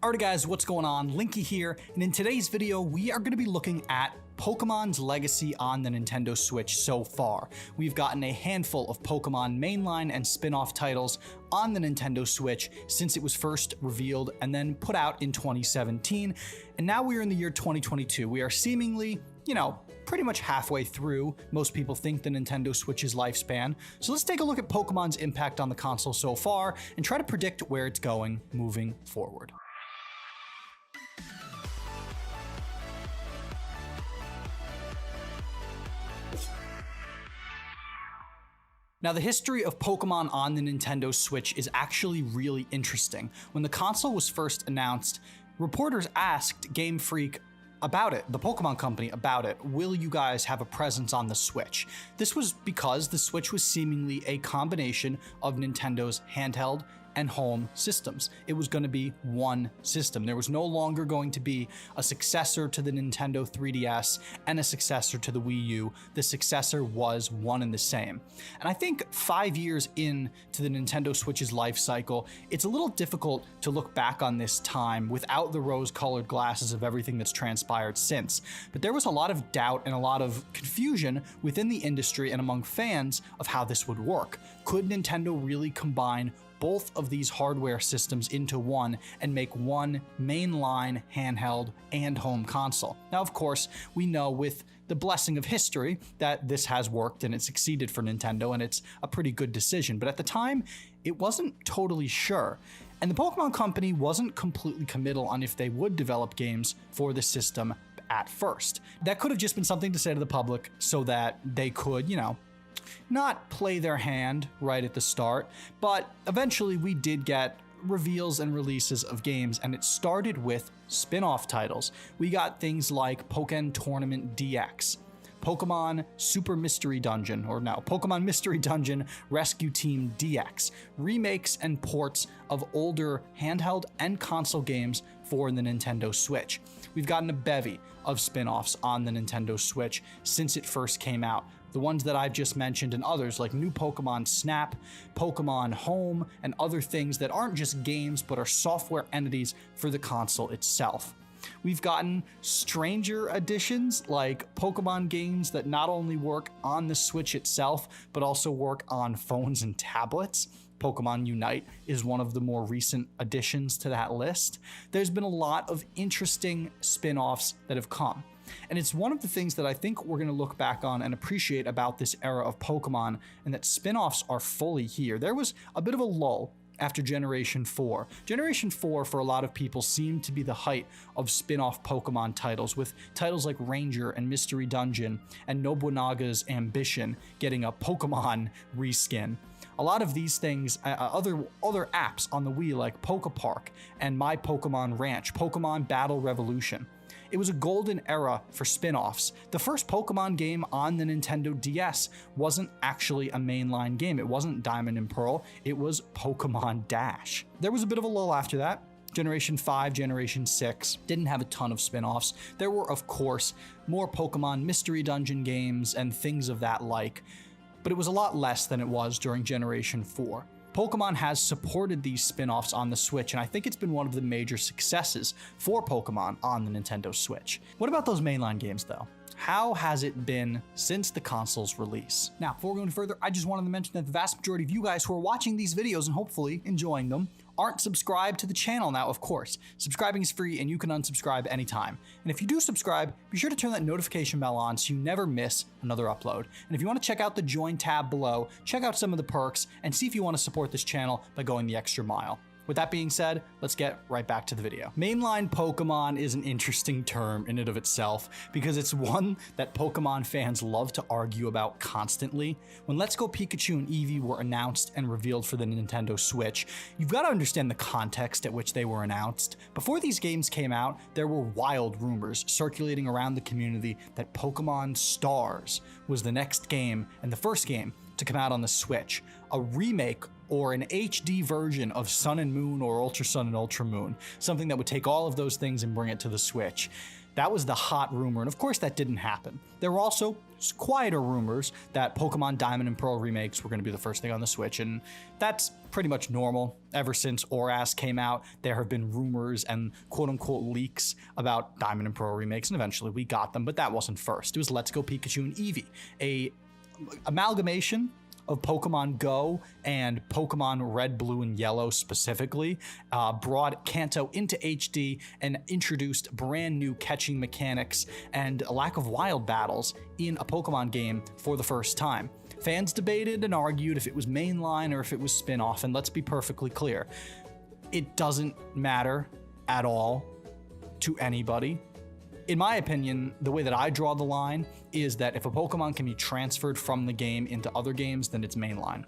Alright guys, what's going on? Linky here, and in today's video we are going to be looking at Pokemon's legacy on the Nintendo Switch so far. We've gotten a handful of Pokemon mainline and spin-off titles on the Nintendo Switch since it was first revealed and then put out in 2017, and now we are in the year 2022. We are seemingly, pretty much halfway through, most people think, the Nintendo Switch's lifespan. So let's take a look at Pokemon's impact on the console so far and try to predict where it's going moving forward. Now, the history of Pokemon on the Nintendo Switch is actually really interesting. When the console was first announced, reporters asked Game Freak about it, the Pokemon company about it, will you guys have a presence on the Switch? This was because the Switch was seemingly a combination of Nintendo's handheld and home systems. It was going to be one system. There was no longer going to be a successor to the Nintendo 3DS and a successor to the Wii U. The successor was one and the same. And I think 5 years into the Nintendo Switch's life cycle, it's a little difficult to look back on this time without the rose-colored glasses of everything that's transpired since. But there was a lot of doubt and a lot of confusion within the industry and among fans of how this would work. Could Nintendo really combine both of these hardware systems into one and make one mainline handheld and home console? Now, of course, we know with the blessing of history that this has worked and it succeeded for Nintendo, and it's a pretty good decision. But at the time, it wasn't totally sure. And the Pokemon Company wasn't completely committal on if they would develop games for the system at first. That could have just been something to say to the public so that they could, not play their hand right at the start, but eventually we did get reveals and releases of games, and it started with spin-off titles. We got things like Pokémon Tournament DX, Pokemon Super Mystery Dungeon, or now Pokemon Mystery Dungeon Rescue Team DX, remakes and ports of older handheld and console games for the Nintendo Switch. We've gotten a bevy of spin-offs on the Nintendo Switch since it first came out. The ones that I've just mentioned and others like new Pokemon Snap, Pokemon Home, and other things that aren't just games but are software entities for the console itself. We've gotten stranger additions like Pokemon games that not only work on the Switch itself, but also work on phones and tablets. Pokemon Unite is one of the more recent additions to that list. There's been a lot of interesting spin-offs that have come. And it's one of the things that I think we're going to look back on and appreciate about this era of Pokemon, and that spin-offs are fully here. There was a bit of a lull after Generation 4. Generation 4, for a lot of people, seemed to be the height of spin-off Pokemon titles, with titles like Ranger and Mystery Dungeon and Nobunaga's Ambition getting a Pokemon reskin. A lot of these things, other apps on the Wii like Pokepark and My Pokemon Ranch, Pokemon Battle Revolution. It was a golden era for spin-offs. The first Pokemon game on the Nintendo DS wasn't actually a mainline game. It wasn't Diamond and Pearl, it was Pokemon Dash. There was a bit of a lull after that. Generation 5, Generation 6 didn't have a ton of spin-offs. There were, of course, more Pokemon Mystery Dungeon games and things of that like, but it was a lot less than it was during Generation 4. Pokemon has supported these spin-offs on the Switch, and I think it's been one of the major successes for Pokemon on the Nintendo Switch. What about those mainline games, though? How has it been since the console's release? Now, before we go any further, I just wanted to mention that the vast majority of you guys who are watching these videos and hopefully enjoying them aren't subscribed to the channel. Now, of course, subscribing is free and you can unsubscribe anytime. And if you do subscribe, be sure to turn that notification bell on so you never miss another upload. And if you want to check out the Join tab below, check out some of the perks and see if you want to support this channel by going the extra mile. With that being said, let's get right back to the video. Mainline Pokemon is an interesting term in and of itself because it's one that Pokemon fans love to argue about constantly. When Let's Go Pikachu and Eevee were announced and revealed for the Nintendo Switch, you've got to understand the context at which they were announced. Before these games came out, there were wild rumors circulating around the community that Pokemon Stars was the next game and the first game to come out on the Switch, a remake or an HD version of Sun and Moon or Ultra Sun and Ultra Moon, something that would take all of those things and bring it to the Switch. That was the hot rumor, and of course that didn't happen. There were also quieter rumors that Pokemon Diamond and Pearl remakes were going to be the first thing on the Switch, and that's pretty much normal. Ever since ORAS came out, there have been rumors and quote-unquote leaks about Diamond and Pearl remakes, and eventually we got them, but that wasn't first. It was Let's Go Pikachu and Eevee, a amalgamation of Pokemon Go and Pokemon Red, Blue, and Yellow specifically, brought Kanto into HD and introduced brand new catching mechanics and a lack of wild battles in a Pokemon game for the first time. Fans debated and argued if it was mainline or if it was spin-off, and let's be perfectly clear, it doesn't matter at all to anybody. In my opinion, the way that I draw the line is that if a Pokemon can be transferred from the game into other games, then it's mainline.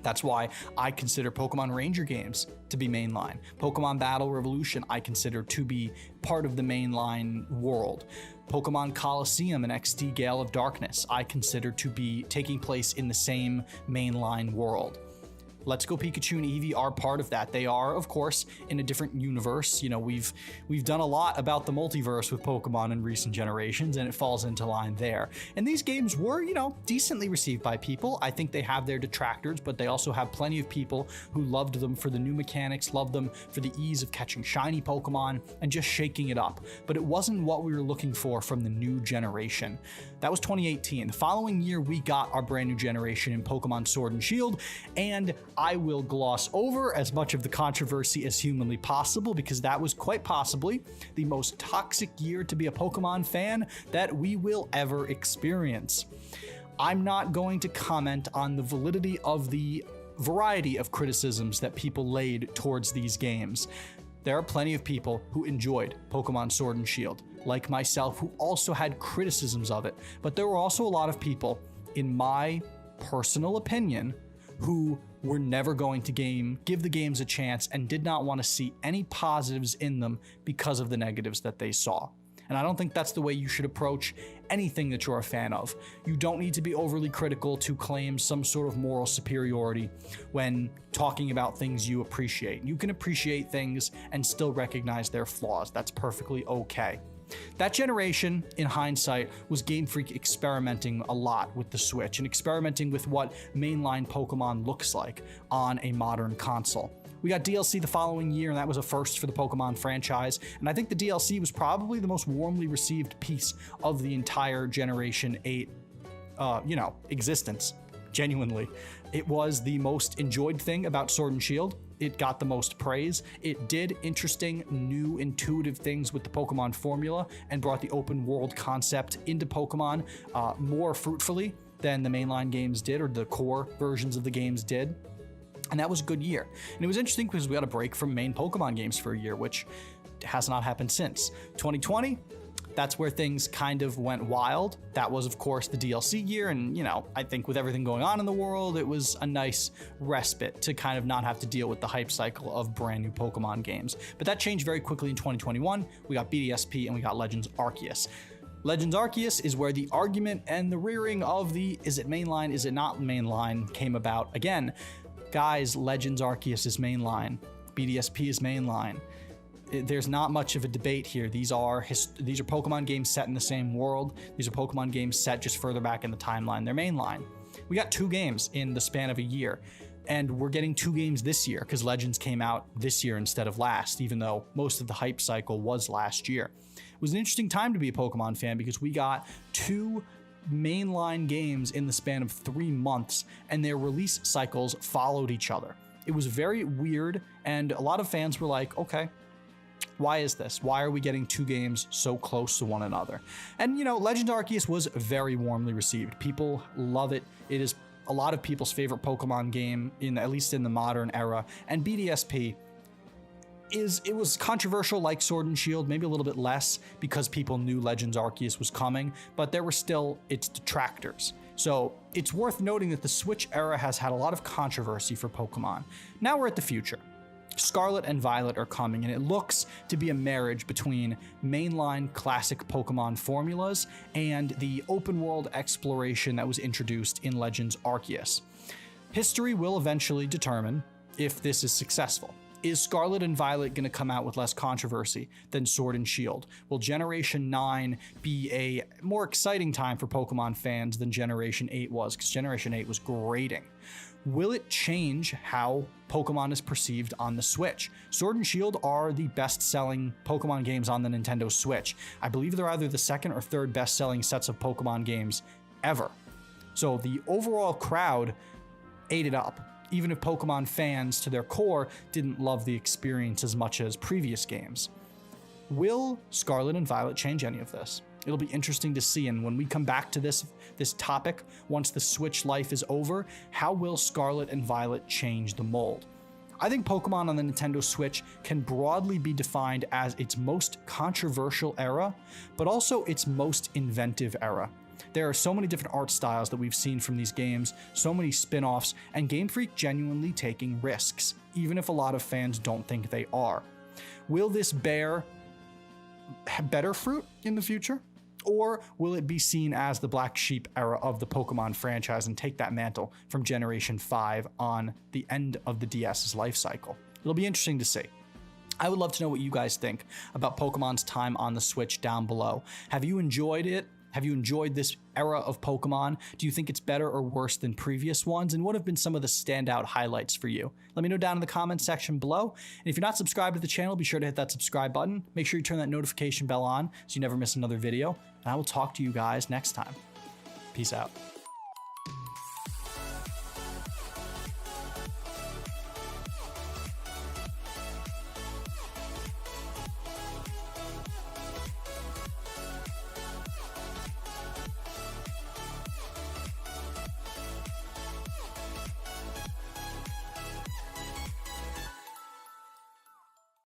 That's why I consider Pokemon Ranger games to be mainline. Pokemon Battle Revolution I consider to be part of the mainline world. Pokemon Coliseum and XD Gale of Darkness I consider to be taking place in the same mainline world. Let's Go Pikachu and Eevee are part of that. They are, of course, in a different universe. You know, we've done a lot about the multiverse with Pokemon in recent generations, and it falls into line there. And these games were, you know, decently received by people. I think they have their detractors, but they also have plenty of people who loved them for the new mechanics, loved them for the ease of catching shiny Pokemon and just shaking it up. But it wasn't what we were looking for from the new generation. That was 2018. The following year, we got our brand new generation in Pokemon Sword and Shield, and I will gloss over as much of the controversy as humanly possible because that was quite possibly the most toxic year to be a Pokemon fan that we will ever experience. I'm not going to comment on the validity of the variety of criticisms that people laid towards these games. There are plenty of people who enjoyed Pokemon Sword and Shield, like myself, who also had criticisms of it, but there were also a lot of people, in my personal opinion, who were never going to give the games a chance and did not want to see any positives in them because of the negatives that they saw. And I don't think that's the way you should approach anything that you're a fan of. You don't need to be overly critical to claim some sort of moral superiority when talking about things you appreciate. You can appreciate things and still recognize their flaws. That's perfectly okay. That generation, in hindsight, was Game Freak experimenting a lot with the Switch and experimenting with what mainline Pokemon looks like on a modern console. We got DLC the following year, and that was a first for the Pokemon franchise, and I think the DLC was probably the most warmly received piece of the entire Generation 8, existence. Genuinely. It was the most enjoyed thing about Sword and Shield. It got the most praise. It did interesting, new, intuitive things with the Pokemon formula and brought the open world concept into Pokemon more fruitfully than the mainline games did, or the core versions of the games did. And that was a good year. And it was interesting because we got a break from main Pokemon games for a year, which has not happened since. 2020, that's where things kind of went wild. That was, of course, the DLC year. And, I think with everything going on in the world, it was a nice respite to kind of not have to deal with the hype cycle of brand new Pokemon games. But that changed very quickly in 2021. We got BDSP and we got Legends Arceus. Legends Arceus is where the argument and the rearing of the is it mainline, is it not mainline came about. Again, guys, Legends Arceus is mainline. BDSP is mainline. There's not much of a debate here. These are Pokemon games set in the same world. These are Pokemon games set just further back in the timeline. They're mainline. We got 2 games in the span of a year, and we're getting 2 games this year because Legends came out this year instead of last, even though most of the hype cycle was last year. It was an interesting time to be a Pokemon fan because we got 2 mainline games in the span of 3 months, and their release cycles followed each other. It was very weird, and a lot of fans were like, okay, why is this? Why are we getting 2 games so close to one another? And Legend Arceus was very warmly received. People love it. It is a lot of people's favorite Pokemon game, at least in the modern era. And BDSP it was controversial like Sword and Shield, maybe a little bit less because people knew Legends Arceus was coming, but there were still its detractors. So it's worth noting that the Switch era has had a lot of controversy for Pokemon. Now we're at the future. Scarlet and Violet are coming, and it looks to be a marriage between mainline classic Pokemon formulas and the open world exploration that was introduced in Legends Arceus. History will eventually determine if this is successful. Is Scarlet and Violet going to come out with less controversy than Sword and Shield? Will Generation 9 be a more exciting time for Pokemon fans than Generation 8 was? Because Generation 8 was grating. Will it change how Pokemon is perceived on the Switch? Sword and Shield are the best-selling Pokemon games on the Nintendo Switch. I believe they're either the second or third best-selling sets of Pokemon games ever. So the overall crowd ate it up, even if Pokemon fans to their core didn't love the experience as much as previous games. Will Scarlet and Violet change any of this? It'll be interesting to see, and when we come back to this topic, once the Switch life is over, how will Scarlet and Violet change the mold? I think Pokemon on the Nintendo Switch can broadly be defined as its most controversial era, but also its most inventive era. There are so many different art styles that we've seen from these games, so many spin-offs, and Game Freak genuinely taking risks, even if a lot of fans don't think they are. Will this bear better fruit in the future? Or will it be seen as the black sheep era of the Pokemon franchise and take that mantle from Generation 5 on the end of the DS's life cycle? It'll be interesting to see. I would love to know what you guys think about Pokemon's time on the Switch down below. Have you enjoyed it? Have you enjoyed this era of Pokemon? Do you think it's better or worse than previous ones? And what have been some of the standout highlights for you? Let me know down in the comments section below. And if you're not subscribed to the channel, be sure to hit that subscribe button. Make sure you turn that notification bell on so you never miss another video. And I will talk to you guys next time. Peace out.